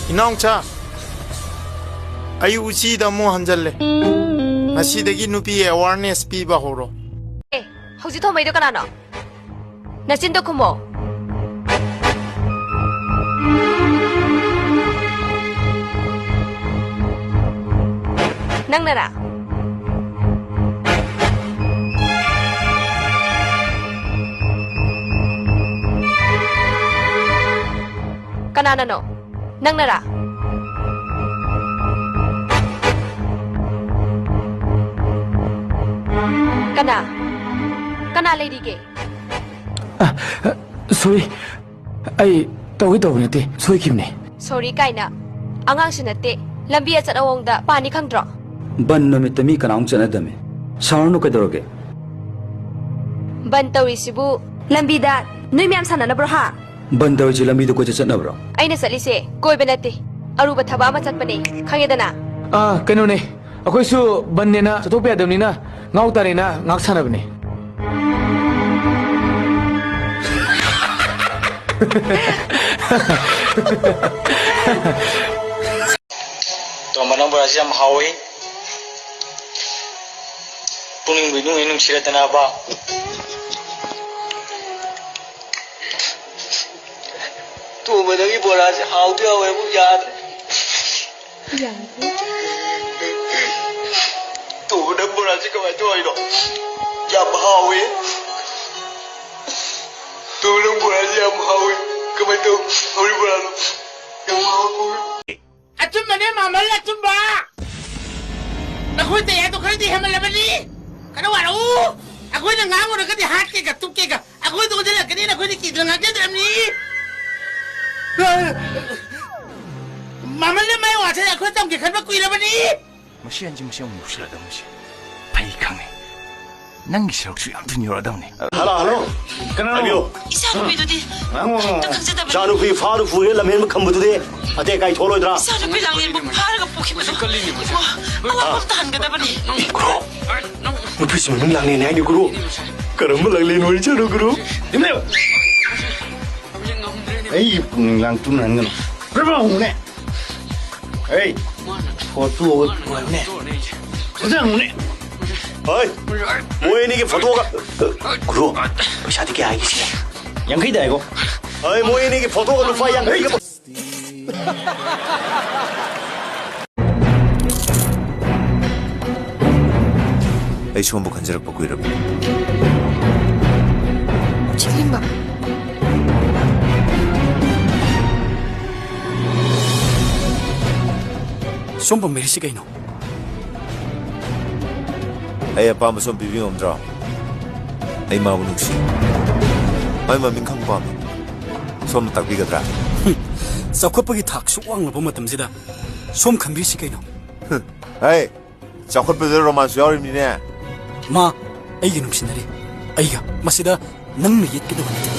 이나옹차 아이 우치다 뭐 한잘래 아시대기 누비의 awareness 피바 호로 에 혹시 더 메이도 까나노 나 진도 쿠모 낭나라 까나나노 낭나라 까나 레디게 소리 아이 떠오르네 소리 김네 소리 까이나 앙앙시나떼 람비에 쩌어옹다 파니 캉드로 반 놈이 미 까나옹 쩌나다메 사르노 까더러게 반 떠리시부 람비다 누이미암 사나나브로 하 반 떠지 람비도 고쳐 쩌나브로 아이나 ጸ리세 꼬이베 나떼 아루바 타바 아마 ጸꯠꯄꯅꯦ ꯈꯪꯉꯦꯗꯅ ꯀꯩꯅꯣꯅꯦ ꯑꯩꯈꯣꯏꯁꯨ ꯕꯟꯅꯦꯅ ꯆꯠꯊꯣꯛꯄ ꯌꯥꯗꯕꯅꯤꯅ ꯉꯥꯎ ꯇꯥꯔꯦꯅ ꯉꯥꯛ ꯁꯥꯟꯅꯕꯅꯦ 또 만난 보라지 좀 하오이 뿌닝 비둥 이놈 싫었다나 봐 또 만나기 보라지 하오디 하오이 뭐 야드 또 만난 보라지 그만 좋아이로 야 하오이 또 만난 보라지 야 하오이 그만 또 하오이 보라로 야 하오이 Atumane mama la tumba. Ako te ya to kadi hamal labani. Kana wala u. Ako na ngamo na kadi hakke ka tukke ka. Ako to dala kadi na kadi kidla na kadi amni. Mama le mai wa cha ako tam ke khan ba kui labani. Musi anji musi ang musi la da musi. Pai kang ne. Nang gisau su am tun yora da ne. Hello. Kanano. Isa ko bidudi. Janu fi faru fuhe lamhen khambude ate kai tholoidra. Isa ko bilangin mo para ka puki mo. Mga tahan ka dapat ni. Guru. Mupisi mun langni ne ni guru. Karam langli no charo guru. Dimle. Ei pung lang tun nan ngano. Praba hune. Ei. Photo ne. Sajang ne. Oi. Moi ni ke photo ka. Guru. Paisa de ke aagi si. Yang kai da ego. Oi moi ni ke photo ka lupa yang kai ka. Ay siombo kanjarak pa kuirap. 지금봐 ꯁꯣꯝꯕ ꯃꯦꯔꯤꯁꯤ ꯀꯩꯅꯣ Ay apama som bibing omdra. Ay mabunug si. Ay maming kang pami. Som takbigadra. ꯆꯥꯎꯈꯠꯄꯒꯤ ꯊꯥꯛ ꯁꯨꯛ ꯋꯥꯡꯂꯕ ꯃꯇꯝꯁꯤꯗ ꯁꯣꯝ ꯈꯟꯕꯤꯔꯤꯁꯤ ꯀꯩꯅꯣ Ay, chakotpada romance yarimine. ꯃꯥ ꯑꯩꯒ ꯅꯨꯡꯁꯤꯅꯔꯤ ꯑꯩꯒ ꯃꯁꯤꯗ ꯅꯪꯅ ꯌꯦꯠꯀꯗꯕ ꯅꯠꯇꯦ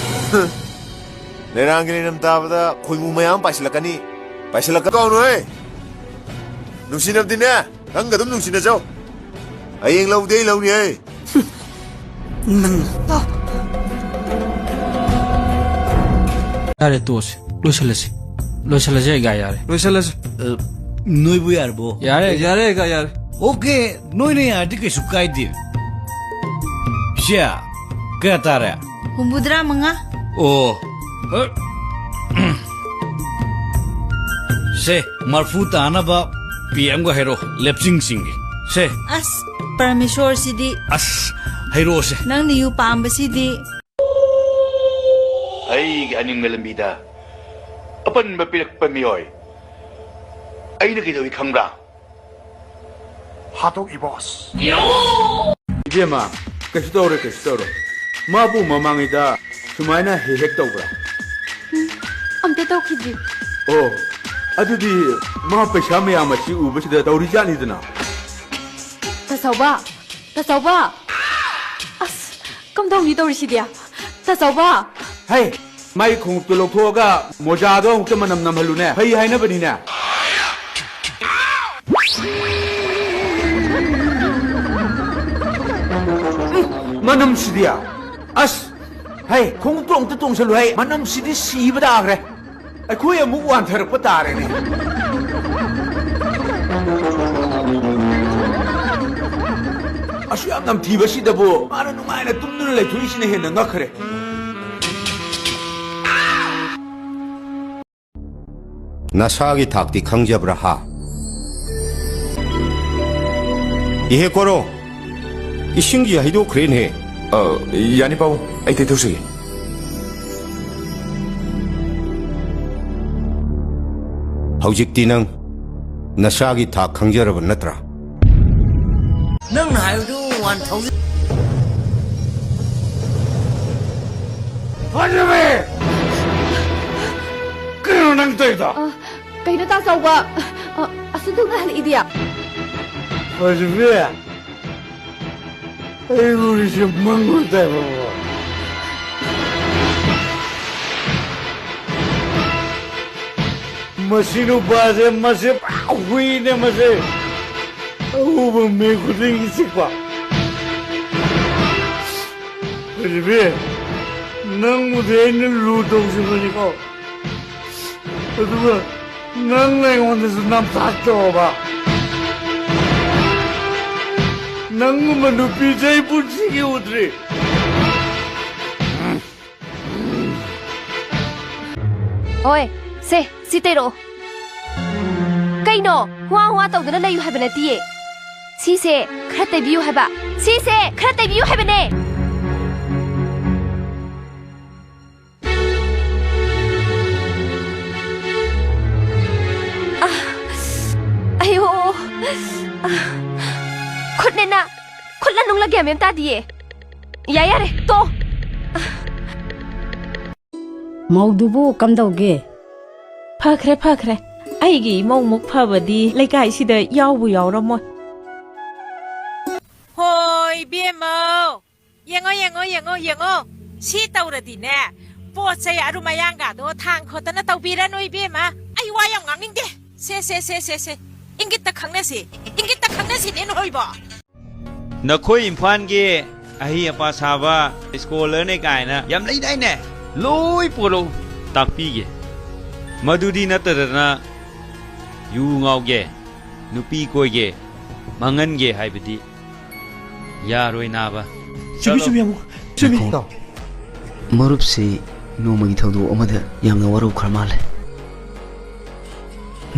Lerangin nam tabada khoimu mayam paisilakani. Paisilaka kaunu ay. Nungsinam dine. Nang gadum nungsina jaw. Ayeng laude launi ay. ꯅꯪ ꯌꯥꯔꯦ ꯇꯣꯛꯑꯁꯤ ꯂꯣꯏꯁꯤꯜꯂꯁꯤ ꯑꯩꯒ ꯌꯥꯔꯦ ꯂꯣꯏꯁꯤꯜꯂꯁꯤ ꯅꯣꯏꯕꯨ ꯌꯥꯔꯕꯣ ꯌꯥꯔꯦ ꯑꯩꯒ ꯌꯥꯔꯦ ꯑꯣꯀꯦ ꯅꯣꯏꯅ ꯌꯥꯔꯗꯤ ꯀꯩꯁꯨ ꯀꯥꯏꯗꯦ ꯁꯦ ꯀꯌꯥ ꯇꯥꯔꯦ 65 ꯑꯣ ꯁꯦ ꯃꯔꯐꯨ ꯇꯥꯅꯕ ꯄꯤꯑꯦꯝꯒ ꯍꯥꯏꯔꯣ ꯂꯦꯞꯆꯤꯡꯁꯤꯡꯒꯤ ꯁꯦ As Parameshwar sidi ꯑꯁ ꯍꯥꯏꯔꯣꯁꯦ nang niyu pamba sidi Ay aning melambida. Apan mapilakpa miyoy. Ay nakidawi kambra. 하독 이보스 이제마 그래서 떠오르 마부 머망이다 수마이나 해핵 떠오라 엄대 떠오키지 어두디 마 페샤메 아마치 우버시다 떠오르자니드나 다서봐 아스 깜덩이 떠오르시디야 다서봐 헤이 마이 공업도 놓고가 모자도 혹자만 남할루네 헤이 하이나 버니네 만남 시디야 아스 헤이 공업도 엉뚱 똥설로 헤이 만남 시디 씨바다 그래 ꯑꯩꯈꯣꯏ ꯑꯃꯨꯛ ꯋꯥꯟꯊꯔꯛꯄ ꯇꯥꯔꯦꯅꯦ ꯑꯁꯨꯛ ꯌꯥꯝ ꯅꯝꯊꯤꯕꯁꯤꯗꯕꯨ ꯃꯥꯅ ꯅꯨꯡꯉꯥꯏꯅ ꯇꯨꯝꯗꯨꯅ ꯂꯩꯊꯣꯛꯏꯁꯤꯅ ꯍꯦꯟꯅ ꯉꯛꯈ꯭ꯔꯦ 나사기 닭디 강잡으라 하 이해 거로 이 신기 아이도 그래네 야니 바보 아이 대토식이 hꯧ직디 능 나사기 닭 강잡으라 너더라 ꯅꯪꯅ ꯍꯥꯏꯕꯗꯨ 1000 ꯐꯖꯕꯦ ꯀꯩꯅꯣ ꯅꯪ ꯇꯧꯔꯤꯗꯣ ꯀꯩꯅꯣ ꯇꯥꯆꯧꯕ ꯑꯁꯨꯗꯨꯅ ꯍꯜꯂꯛꯏꯗꯤ ꯐꯖꯕꯦ ꯑꯩ ꯎꯔꯤꯁꯦ ꯃꯪꯉꯨꯔꯗꯕ ꯃꯁꯤ ꯅꯨꯄꯥꯁꯦ ꯃꯁꯦ ꯍꯨꯏꯅꯦ ꯃꯁꯦ ꯑꯎꯕ ꯃꯤ ꯈꯨꯗꯤꯡꯒꯤ ꯆꯤꯛꯄ ꯐꯖꯕꯦ ꯅꯪꯕꯨꯗꯤ ꯑꯩꯅ ꯂꯨ ꯇꯧꯁꯤꯟꯕꯅꯤꯀꯣ ꯑꯗꯨꯒ ꯅꯪꯅ ꯑꯩꯉꯣꯟꯗꯁꯨ ꯅꯝꯊꯥꯛꯇꯧꯕ ꯅꯪꯒꯨꯝꯕ ꯅꯨꯄꯤꯁꯦ ꯑꯩ ꯄꯨꯟꯁꯤꯒꯤ ꯎꯗ꯭ꯔꯤ ꯑꯣꯏ ꯁꯤ ꯇꯩꯔꯛꯑꯣ ꯀꯩꯅꯣ ꯋꯥ ꯇꯧꯗꯅ ꯂꯩꯌꯨ ꯍꯥꯏꯕ ꯅꯠꯇꯤꯌꯦ ꯁꯤꯁꯦ ꯈꯔ ꯇꯩꯕꯤꯌꯨ ꯍꯥꯏꯕ ꯁꯤꯁꯦ ꯈꯔ ꯇꯩꯕꯤꯌꯨ ꯍꯥꯏꯕꯅꯦ 아유, 콧내나 콧나 농락이 하면 따디에 야야래 또 ꯃꯧꯗꯨꯕꯨ ꯀꯝꯗꯧꯒꯦ ꯐꯈ꯭ꯔꯦ ꯑꯩꯒꯤ ꯏꯃꯧꯃꯨꯛ ꯐꯕꯗꯤ ꯂꯩꯀꯥꯏꯁꯤꯗ ꯌꯥꯎꯕꯨ ꯌꯥꯎꯔꯝꯃꯣꯏ ꯍꯣꯏ ꯕꯦꯝꯃꯧ ꯌꯦꯡꯉꯣ ꯁꯤ ꯇꯧꯔꯗꯤꯅꯦ ꯄꯣꯠ ꯆꯩ ꯑꯔꯨꯝ ꯑꯌꯥꯡꯒꯥꯗꯣ ꯊꯥꯡ ꯈꯣꯠꯇꯅ ꯇꯧꯕꯤꯔꯅꯨ ꯏꯕꯦꯝꯃ ꯑꯩ ꯋꯥ ꯌꯥꯝ ꯉꯥꯡꯅꯤꯡꯗꯦ ꯁꯦ ꯏꯪꯒꯤꯠꯇ ꯈꯪꯅꯁꯤꯅꯦ ꯅꯣꯏꯕꯣ ꯅꯈꯣꯏ ꯏꯝꯐꯥꯜꯒꯤ ꯑꯍꯩ ꯑꯄꯥ ꯁꯥꯕ ꯁ꯭ꯀꯣꯂꯔꯅꯦ ꯀꯥꯏꯅ ꯌꯥꯝ ꯂꯩꯗꯥꯏꯅꯦ ꯂꯣꯏ ꯄꯣꯔꯛꯎ ꯇꯥꯛꯄꯤꯒꯦ ꯃꯗꯨꯗꯤ ꯅꯠꯇꯗꯅ ꯌꯨ ꯉꯥꯎꯒꯦ ꯅꯨꯄꯤ ꯀꯣꯏꯒꯦ ꯃꯥꯡꯍꯟꯒꯦ ꯍꯥꯏꯕꯗꯤ ꯌꯥꯔꯣꯏ ꯅꯥꯕ ꯆꯨꯝꯃꯤ ꯃꯔꯨꯞꯁꯤ ꯅꯣꯡꯃꯒꯤ ꯊꯧꯗꯣꯛ ꯑꯃꯗ ꯌꯥꯝꯅ ꯋꯥꯔꯧꯈ꯭ꯔ ꯃꯥꯜꯂꯦ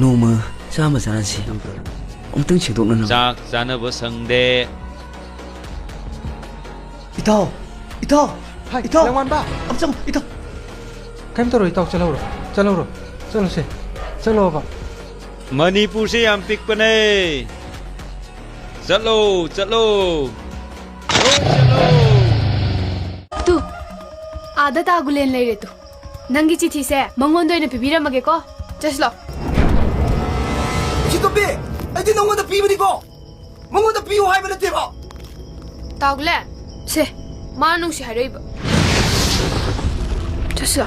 ꯅꯣꯡꯃ ꯆꯥꯃ ꯆꯥꯅꯁꯤ ꯑꯃꯨꯛꯇꯪ ꯁꯦꯡꯗꯣꯛꯅꯅꯕ ꯆꯥꯛ ꯆꯥꯅꯕ ꯁꯪꯗꯦ 이타오 양반바 엄청 이타오 ꯀꯩꯝ 이타오 ꯆꯠꯂꯧꯔꯣ ꯆꯠꯂꯨꯁꯦ ꯆꯠꯂꯣꯕ ꯃꯅꯤꯄꯨꯔꯁꯦ ꯌꯥꯝ ꯄꯤꯛꯄꯅꯦ ꯆꯠꯂꯣ ꯇꯨ 아다 다굴렌 레이레 또 ꯅꯪꯒꯤ ꯆꯤꯊꯤꯁꯦ ꯃꯉꯣꯟꯗ ꯑꯣꯏꯅ ꯄꯤꯕꯤꯔꯝꯃꯒꯦꯀꯣ ꯆꯠꯂꯣ 시도비 아이디 너무나 비브리고 뭔가 비오 하이버는 대박 다굴렌 세 마누시 하려이버 됐어